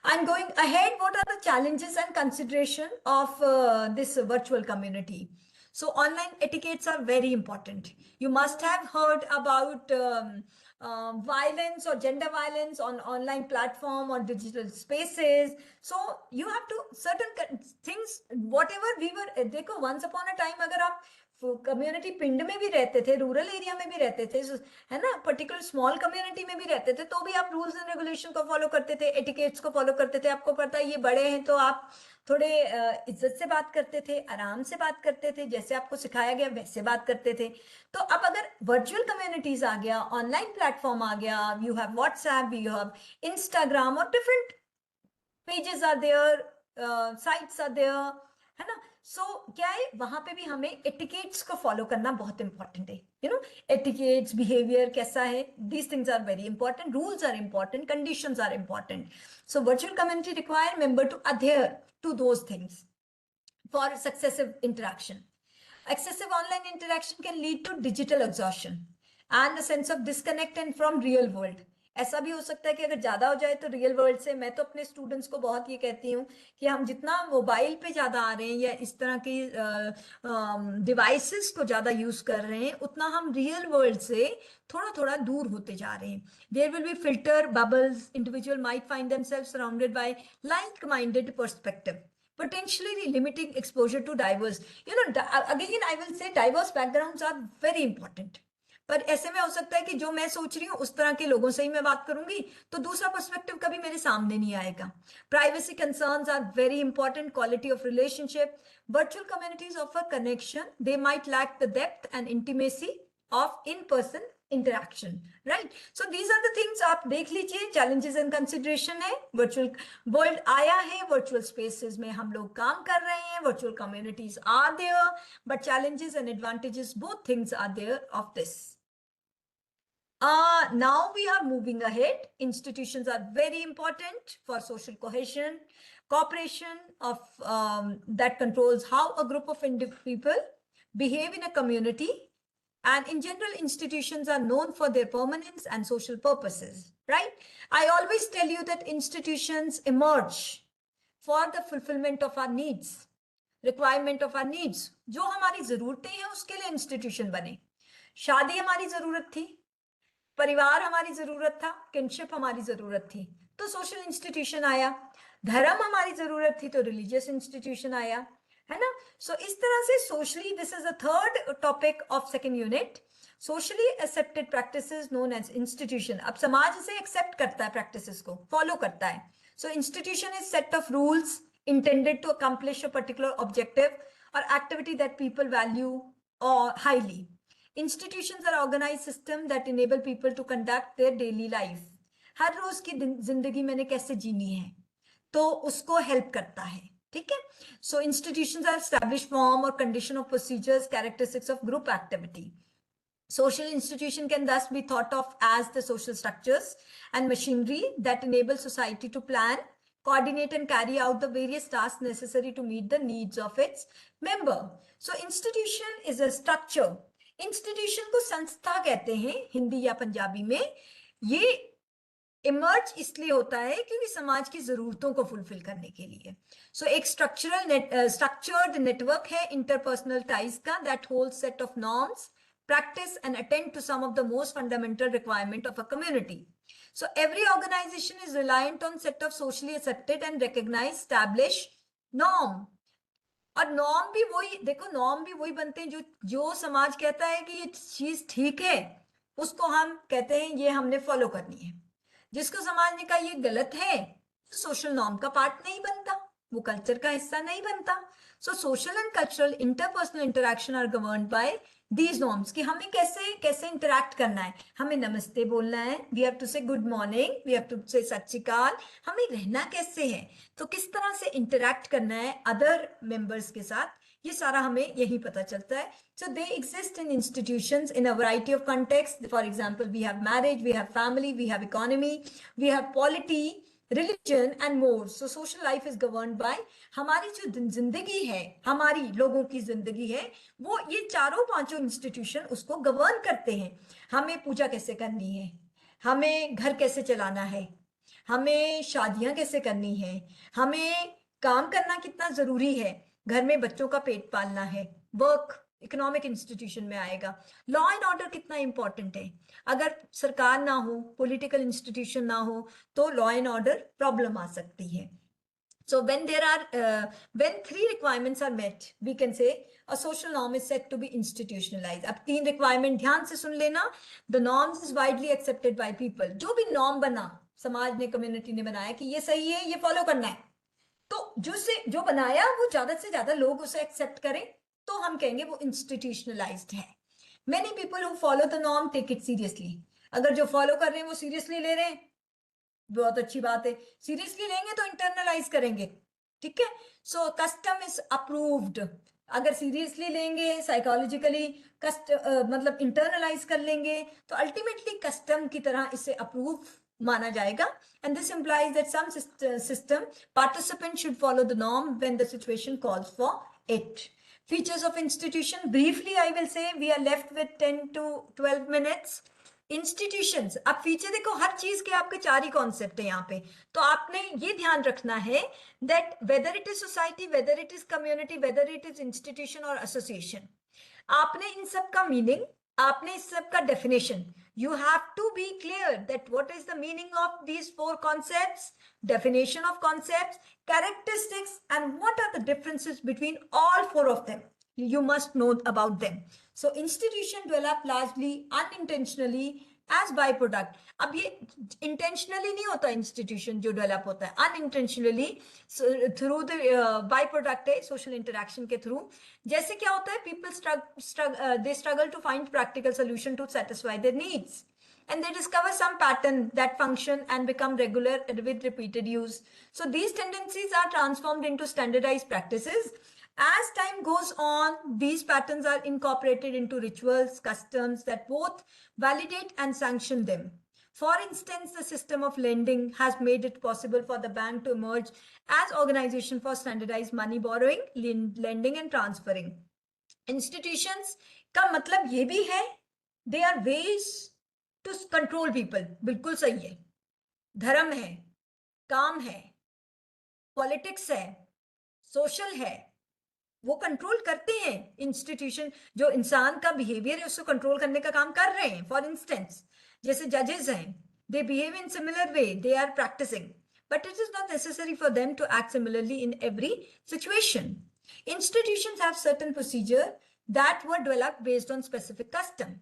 I'm going ahead. What are the challenges and consideration of this virtual community? So online etiquettes are very important. You must have heard about violence or gender violence on online platform or digital spaces. So you have to certain things, whatever we were, देखो once upon a time अगर आप community पिंड में भी रहते थे, rural area में भी रहते थे, है ना, पर्टिकुलर स्मॉल कम्युनिटी में भी रहते थे, तो भी आप रूल्स एंड रेगुलेशन को फॉलो करते थे, एटिकेट्स को फॉलो करते थे. आपको पता है ये बड़े हैं तो आप थोड़े इज्जत से बात करते थे, आराम से बात करते थे, जैसे आपको सिखाया गया वैसे बात करते थे. तो अब अगर वर्चुअल कम्युनिटीज आ गया, ऑनलाइन प्लेटफॉर्म आ गया, you have WhatsApp, you have Instagram और different pages are there, sites are there, है ना. सो क्या है, वहां पे भी हमें एटिकेट्स को फॉलो करना बहुत इंपॉर्टेंट है. यू नो, एटिकेट्स, बिहेवियर कैसा है, these things are very important. Rules are important, conditions are important. So virtual community require member to adhere to those things for successive interaction. Excessive online interaction can lead to digital exhaustion and a sense of disconnect and from real world. ऐसा भी हो सकता है कि अगर ज्यादा हो जाए तो रियल वर्ल्ड से. मैं तो अपने स्टूडेंट्स को बहुत ये कहती हूँ कि हम जितना मोबाइल पे ज्यादा आ रहे हैं या इस तरह की डिवाइसेस को ज्यादा यूज कर रहे हैं, उतना हम रियल वर्ल्ड से थोड़ा थोड़ा दूर होते जा रहे हैं. There will be filter bubbles. Individual might find themselves surrounded by like minded perspective, potentially limiting exposure to diverse, you know, again I will say diverse backgrounds are very important. पर ऐसे में हो सकता है कि जो मैं सोच रही हूँ उस तरह के लोगों से ही मैं बात करूंगी, तो दूसरा पर्सपेक्टिव कभी मेरे सामने नहीं आएगा. Privacy concerns are very important. Quality of relationship. Virtual communities offer connection, they might lack the depth and intimacy of in person interaction. Right? So these are the things आप देख लीजिए. चैलेंजेस एंड कंसिडरेशन है. Virtual world आया है, virtual spaces में हम लोग काम कर रहे हैं, virtual communities are there, but challenges and advantages both things are there of this. Now we are moving ahead. Institutions are very important for social cohesion, cooperation of that controls how a group of people behave in a community. And in general, institutions are known for their permanence and social purposes, right? I always tell you that institutions emerge for the fulfillment of our needs, requirement of our needs. जो हमारी जरूरतें हैं उसके लिए institution बने. शादी हमारी जरूरत थी, परिवार हमारी जरूरत था, किनशिप हमारी जरूरत थी, तो सोशल इंस्टीट्यूशन आया. धर्म हमारी जरूरत थी तो रिलीजियस इंस्टीट्यूशन आया, है ना. सो इस तरह से socially, this is a third topic of second unit. Socially accepted practices known as institution. अब समाज इसे एक्सेप्ट करता है, प्रैक्टिसेस को फॉलो करता है. So institution is set of rules intended to accomplish a particular objective or activity that people value or highly. Institutions are organized system that enable people to conduct their daily life. हर रोज की जिंदगी मैंने कैसे जीनी है, तो उसको help करता है. ठीक है. So institutions are established form or condition of procedures, characteristics of group activity. Social institution can thus be thought of as the social structures and machinery that enable society to plan, coordinate and carry out the various tasks necessary to meet the needs of its member. So institution is a structure. Institution को संस्था कहते हैं हिंदी या पंजाबी में. ये emerge इसलिए होता है क्योंकि समाज की जरूरतों को फुलफिल करने के लिए. सो एक स्ट्रक्चर्ड नेटवर्क है इंटरपर्सनल टाइज का, that hold set of norms, practice and attend to some of the most fundamental requirement of a community. So every organization is reliant on set of socially accepted and recognized established norm. और norm भी वही, देखो norm भी वही बनते हैं जो समाज कहता है कि ये चीज ठीक है, उसको हम कहते हैं ये हमने फॉलो करनी है. जिसको समाज ने कहा ये गलत है, सोशल नॉर्म का पार्ट नहीं बनता, वो कल्चर का हिस्सा नहीं बनता. So social and cultural interpersonal interaction are governed by these norms कि हमें कैसे कैसे इंटरेक्ट करना है, हमें नमस्ते बोलना है, we have to say good morning, we have to say sat Shri अकाल, हमें रहना कैसे है, तो किस तरह से इंटरेक्ट करना है अदर मेंबर्स के साथ, ये सारा हमें यही पता चलता है. So they exist in institutions in a variety of contexts. For example, we have marriage, we have family, we have economy, we have polity, religion and more. So social life is governed by हमारी जो जिंदगी है, हमारी लोगों की जिंदगी है, वो ये चारों पांचों इंस्टीट्यूशन उसको गवर्न करते हैं. हमें पूजा कैसे करनी है, हमें घर कैसे चलाना है, हमें शादियां कैसे करनी है, हमें काम करना कितना जरूरी है, घर में बच्चों का पेट पालना है, वर्क इकोनॉमिक इंस्टीट्यूशन में आएगा, लॉ एंड ऑर्डर कितना इंपॉर्टेंट है, अगर सरकार ना हो, पॉलिटिकल इंस्टीट्यूशन ना हो, तो लॉ एंड ऑर्डर प्रॉब्लम आ सकती है. So when there are when three requirements are met, we can say a social norm is said to be institutionalized. अब तीन requirement ध्यान से सुन लेना. The norms is widely accepted by people. जो भी norm बना, समाज ने, कम्युनिटी ने बनाया कि ये सही है, ये फॉलो करना है, तो जो बनाया वो ज्यादा से ज्यादा लोग उसे एक्सेप्ट करें, तो हम कहेंगे वो इंस्टीट्यूशनलाइज्ड है. Many people who follow the norm take it seriously. अगर जो फॉलो कर रहे हैं वो सीरियसली ले रहे हैं, बहुत अच्छी बात है. सीरियसली लेंगे तो इंटरनलाइज करेंगे, ठीक है. सो कस्टम इज अप्रूव्ड. अगर सीरियसली लेंगे, साइकोलॉजिकली मतलब इंटरनलाइज कर लेंगे, तो अल्टीमेटली कस्टम की तरह इसे अप्रूव माना जाएगा. And this implies that some system participants should follow the norm when the situation calls for it. Features of institution, briefly I will say, we are left with 10 to 12 minutes. Institutions, अब feature देखो, हर चीज के आपके चार ही concept है यहाँ पे, तो आपने ये ध्यान रखना है that whether it is society, weather it is community, weather it is institution और एसोसिएशन, आपने इन सब का मीनिंग, आपने इस सब का definition, you have to be clear that what is the meaning of these four concepts, definition of concepts, characteristics, and what are the differences between all four of them. You must know about them. So institution develop largely unintentionally as byproduct. अब ये intentionally नहीं होता, institution जो develop होता है unintentionally through the byproduct है social interaction के through. जैसे क्या होता है, people they struggle to find practical solution to satisfy their needs, and they discover some pattern that function and become regular with repeated use. So these tendencies are transformed into standardized practices. As time goes on, these patterns are incorporated into rituals, customs that both validate and sanction them. For instance, the system of lending has made it possible for the bank to emerge as organization for standardized money borrowing, lending and transferring. Institutions का मतलब ये भी है, they are ways to control people. बिल्कुल सही है. धर्म है, काम है, पॉलिटिक्स है, सोशल है, वो कंट्रोल करते हैं. इंस्टीट्यूशन जो इंसान का बिहेवियर है उसको कंट्रोल करने का काम कर रहे हैं. फॉर इंस्टेंस, जैसे जजेस हैं, they behave in similar way, they are practicing, but it is not necessary for them to act similarly in every situation. Institutions have certain procedure that were developed based on specific custom.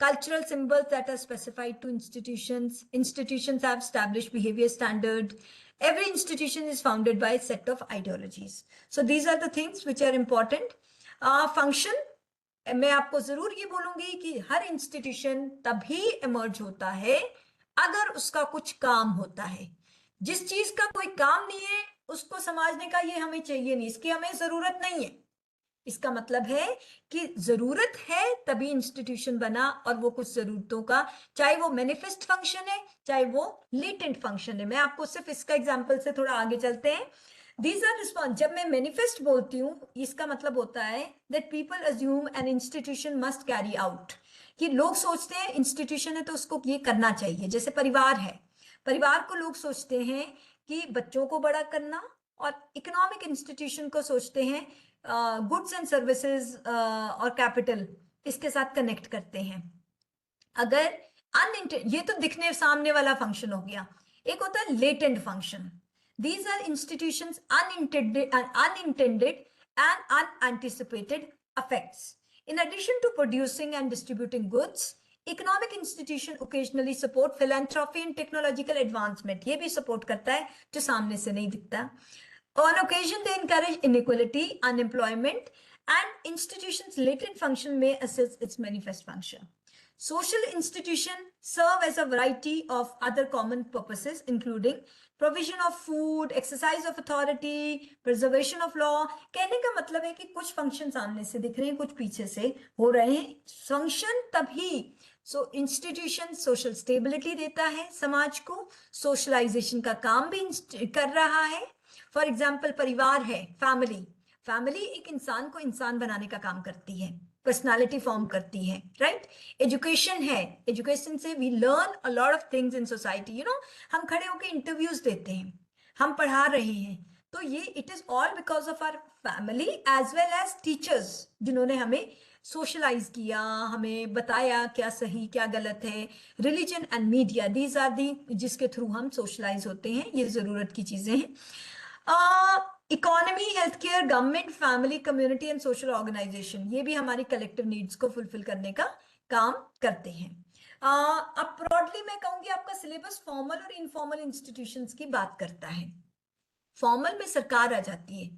Cultural symbols that are specified to institutions. Institutions have established behavior standard. Every institution is founded by a set of ideologies. So these are the things which are important. Function, मैं आपको जरूर ये बोलूंगी कि हर institution तभी emerge होता है अगर उसका कुछ काम होता है. जिस चीज का कोई काम नहीं है उसको समझने का ये हमें चाहिए नहीं, इसकी हमें जरूरत नहीं है. इसका मतलब है कि जरूरत है तभी इंस्टीट्यूशन बना, और वो कुछ जरूरतों का, चाहे वो मैनिफेस्ट फंक्शन है, चाहे वो लेटेंट फंक्शन है. मैं आपको सिर्फ इसका एग्जांपल से थोड़ा आगे चलते हैं. These are response. जब मैं मैनिफेस्ट बोलती हूँ, इसका मतलब होता है that people assume an institution must carry out. कि लोग सोचते हैं इंस्टीट्यूशन है तो उसको ये करना चाहिए. जैसे परिवार है, परिवार को लोग सोचते हैं कि बच्चों को बड़ा करना, और इकोनॉमिक इंस्टीट्यूशन को सोचते हैं गुड्स एंड सर्विसेज और कैपिटल, इसके साथ कनेक्ट करते हैं. अगर ये तो दिखने सामने वाला फंक्शन हो गया. एक होता है latent function. These are institutions unintended and unanticipated effects. In addition to producing and distributing goods, economic institution occasionally support philanthropy and technological advancement. ये भी support करता है जो सामने से नहीं दिखता. On occasion, they encourage inequality, unemployment, and institutions latent function may assist its manifest function. Social institutions serve as a variety of other common purposes, including provision of food, exercise of authority, preservation of law. कहने का मतलब है कि कुछ function सामने से दिख रहे हैं, कुछ पीछे से हो रहे हैं. फंक्शन तभी इंस्टीट्यूशन सोशल स्टेबिलिटी देता है समाज को, सोशलाइजेशन का काम भी कर रहा है. फॉर एग्जाम्पल परिवार है, फैमिली एक इंसान को इंसान बनाने का काम करती है, पर्सनालिटी फॉर्म करती है, राइट. एजुकेशन है, एजुकेशन से we learn a lot of things in society. हम खड़े होकर इंटरव्यूज देते हैं, हम पढ़ा रहे हैं, तो ये it is all because of our family as well as teachers, जिन्होंने हमें सोशलाइज किया, हमें बताया क्या सही क्या गलत है. Religion and media, these are the जिसके थ्रू हम सोशलाइज होते हैं, ये जरूरत की चीजें हैं. Economy, health care, government, family, community and social organisation, ये भी हमारी कलेक्टिव नीड्स को फुलफिल करने का काम करते हैं. अब ब्रॉडली मैं कहूंगी आपका सिलेबस फॉर्मल और इनफॉर्मल इंस्टीट्यूशंस की बात करता है. फॉर्मल में सरकार आ जाती है.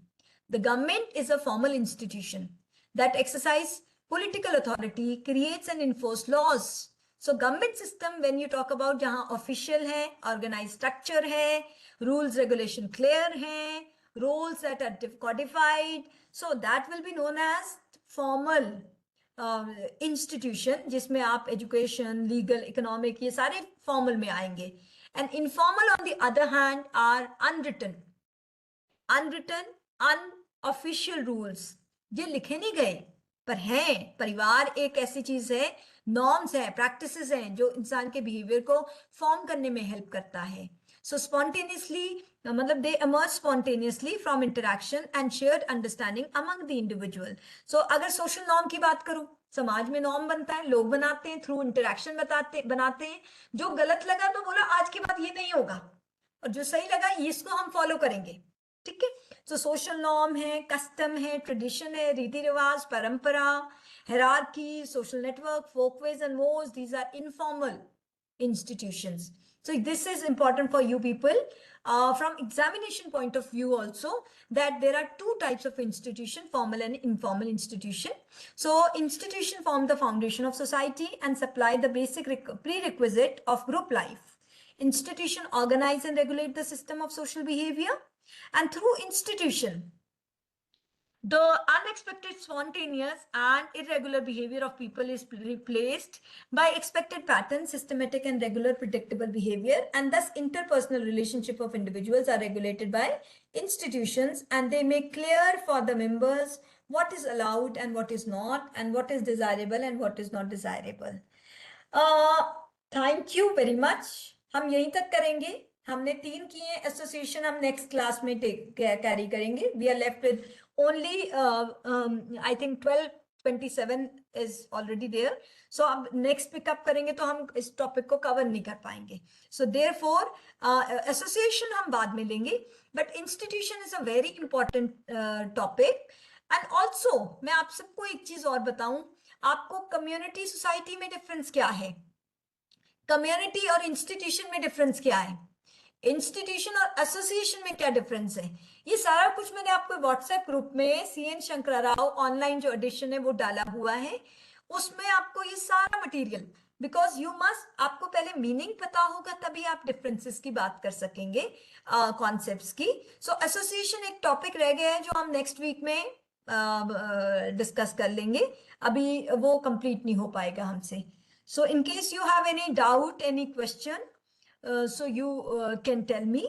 The government is a formal institution that exercise political authority, creates and enforce laws. So government system when you talk about जहां official है, organized structure है, rules regulation clear है, roles that are codified, so that will be known as formal institution, जिसमें आप education, legal, economic ये सारे formal में आएंगे. And informal on the other hand are unwritten unofficial rules, ये लिखे नहीं गए पर हैं. परिवार एक ऐसी चीज है, नॉर्म्स है, प्रैक्टिसेस हैं जो इंसान के बिहेवियर को फॉर्म करने में हेल्प करता है. सो स्पॉन्टेनियसली मतलब दे emerge spontaneously from interaction and shared understanding among the individual. सो अगर सोशल नॉर्म की बात करूं, समाज में नॉर्म बनता है, लोग बनाते हैं, थ्रू इंटरेक्शन बनाते हैं. जो गलत लगा तो बोला आज के बाद ये नहीं होगा, और जो सही लगा इसको हम फॉलो करेंगे. ठीक है. तो सोशल नॉर्म है, कस्टम है, ट्रेडिशन है, रीति रिवाज, परंपरा, hierarchy, social network, folkways and mores, these are informal institutions. So this is important for you people from examination point of view also, that there are two types of institution, formal and informal institution. So institution form the foundation of society and supply the basic prerequisite of group life. Institution organize and regulate the system of social behavior. And through institution, the unexpected, spontaneous and irregular behavior of people is replaced by expected patterns, systematic and regular predictable behavior, and thus interpersonal relationship of individuals are regulated by institutions, and they make clear for the members what is allowed and what is not, and what is desirable and what is not desirable. Thank you very much. हम यहीं तक करेंगे. हमने 3 किए, association हम next class में carry करेंगे. We are left with only I think 12:27 is already there. So अब नेक्स्ट पिकअप करेंगे तो हम इस टॉपिक को कवर नहीं कर पाएंगे. सो देयरफॉर एसोसिएशन हम बाद में लेंगे, but institution is a very important topic. And also मैं आप सबको एक चीज और बताऊं, आपको कम्युनिटी सोसाइटी में डिफरेंस क्या है, कम्युनिटी और इंस्टीट्यूशन में डिफरेंस क्या है, इंस्टीट्यूशन और एसोसिएशन में क्या डिफरेंस है, ये सारा कुछ मैंने आपको व्हाट्सएप ग्रुप में CN शंकरा राव ऑनलाइन जो एडिशन है वो डाला हुआ है. उसमें आपको ये सारा मटेरियल, बिकॉज यू मस्ट, आपको पहले मीनिंग पता होगा तभी आप डिफरेंसेस की बात कर सकेंगे, कॉन्सेप्ट्स की. सो एसोसिएशन एक टॉपिक रह गया है जो हम नेक्स्ट वीक में डिस्कस कर लेंगे, अभी वो कंप्लीट नहीं हो पाएगा हमसे. So in case you have any doubt, any question, so you can tell me.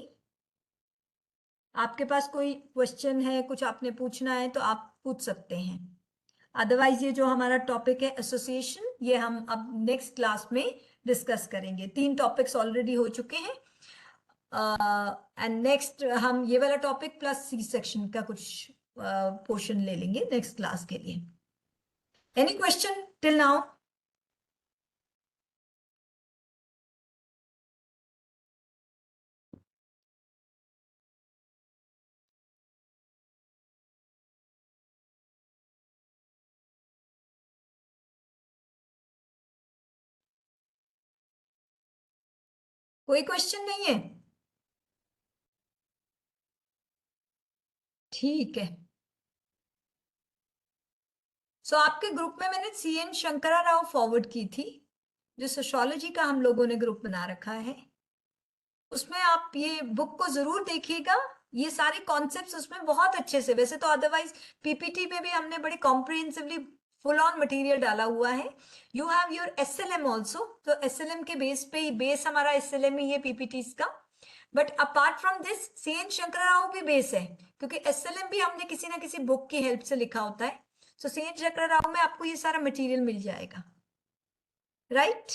आपके पास कोई क्वेश्चन है, कुछ आपने पूछना है तो आप पूछ सकते हैं. अदरवाइज ये जो हमारा टॉपिक है एसोसिएशन, ये हम अब नेक्स्ट क्लास में डिस्कस करेंगे. 3 टॉपिक्स ऑलरेडी हो चुके हैं, एंड नेक्स्ट हम ये वाला टॉपिक प्लस C सेक्शन का कुछ पोर्शन ले लेंगे नेक्स्ट क्लास के लिए. Any question till now? कोई क्वेश्चन नहीं है? ठीक है. सो आपके ग्रुप में मैंने CN शंकरा राव फॉरवर्ड की थी, जो सोशियोलॉजी का हम लोगों ने ग्रुप बना रखा है। उसमें आप ये बुक को जरूर देखिएगा, ये सारे कॉन्सेप्ट्स उसमें बहुत अच्छे से, वैसे तो अदरवाइज पीपीटी में भी हमने बड़े कॉम्प्रिहेंसिवली फुल ऑन मटेरियल डाला हुआ है। You have your SLM also, तो SLM के बेस पे ही, बेस हमारा SLM ही है पीपीटीज का। But apart from this CN Shankar Rao भी बेस है, क्योंकि SLM भी हमने किसी ना किसी बुक की हेल्प से लिखा होता है। सो CN शंकर राव में आपको ये सारा मटेरियल मिल जाएगा, राइट?